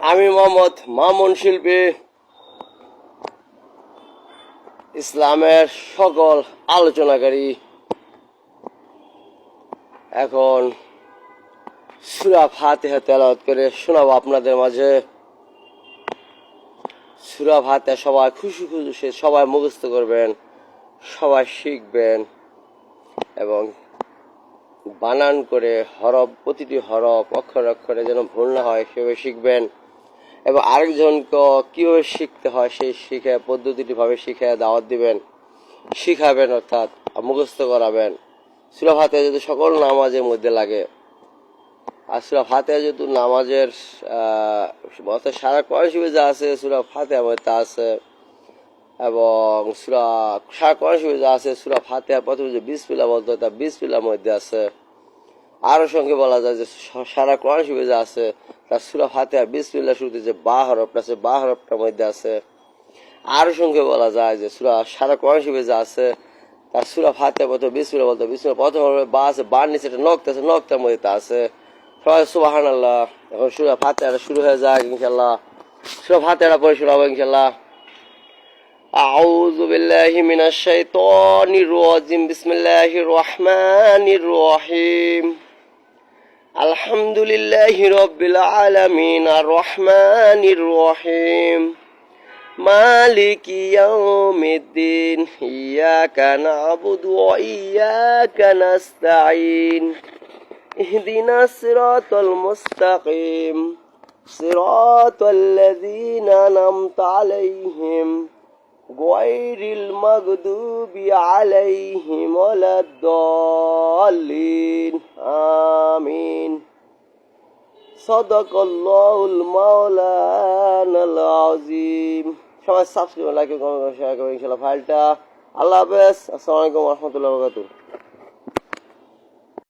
আমি মোহাম্মদ মামুন শিল্পী ইসলামের সকল আলোচনাকারী এখন সূরা ফাতিহা তেলাওয়াত করে শোনাবো আপনাদের মাঝে। সূরা ফাতিহা সবাই খুশি খুশি সবাই মুখস্থ করবেন, সবাই শিখবেন এবং বানান করে হরফ, প্রতিটি হরফ অক্ষরে অক্ষরে যেন ভুল না হয় সেভাবে শিখবেন এবং আরেকজনকে কীভাবে শিখতে হয় সেই শিখে পদ্ধতিটিভাবে শিখে দাওয়াত দিবেন, শিখাবেন অর্থাৎ মুখস্থ করাবেন। সূরা ফাতিহা যদি সকল নামাজের মধ্যে লাগে, আর সূরা ফাতিহা যেহেতু নামাজের অর্থাৎ সারা কোরআন শরীফে যা আছে সূরা ফাতিহার মধ্যে তা আছে এবং সারা কোরআন শরীফে যা আছে সূরা ফাতিহার প্রথমে যে বিসমিল্লাহ বলতে হয় তা বিসমিল্লাহর মধ্যে আছে। আরও সঙ্গে বলা যায় যে সারা কোরআন শরীফে যা আছে তার সূরা ফাতিহা বিসমিল্লাহ শুরুতে যে বা হরফটা আছে বা হরফটার মধ্যে আছে। আরও সঙ্গে বলা যায় যে সারা কোরআন শরীফে যা আছে তার সূরা ফাতিহা প্রথমে বিসমিল্লাহ বলতে বিসমিল্লাহ প্রথম বা আছে, বার নিচে একটা নক্তা আছে, নক্তার মধ্যে তা আছে। সবাই সুবহানাল্লাহ। এখন সূরা ফাতিহাটা শুরু হয়ে যায় ইনশাআল্লাহ। সূরা ফাতিহাটা পড়ে শোনাবো ইনশাআল্লাহ। আউযু বিল্লাহি মিনাশ শাইতানির রাজিম। বিসমিল্লাহির রহমানির রহিম। আলহামদুলিল্লাহি রাব্বিল আলামিন আর রহমানির রহিম মালিকি ইয়াউমিদ্দিন ইয়াকা না'বুদু ওয়া ইয়াকা নাস্তাঈন ইহদিনাস সিরাতাল মুস্তাকিম সিরাতাল লাযীনা আন'আমতা আলাইহিম গায়রিল মাগদুবি আলাইহিম ওয়ালাদ-দাল্লিন আমিন। সাদাকাল্লাহুল মাওলানাল আযীম। সবাই সাবস্ক্রাইব, লাইক, কমেন্ট, শেয়ার করবেন ইনশাআল্লাহ ফাইলটা। আল্লাহ হাফেজ। আসসালামু আলাইকুম ওয়া রাহমাতুল্লাহি ওয়া বারাকাতুহু।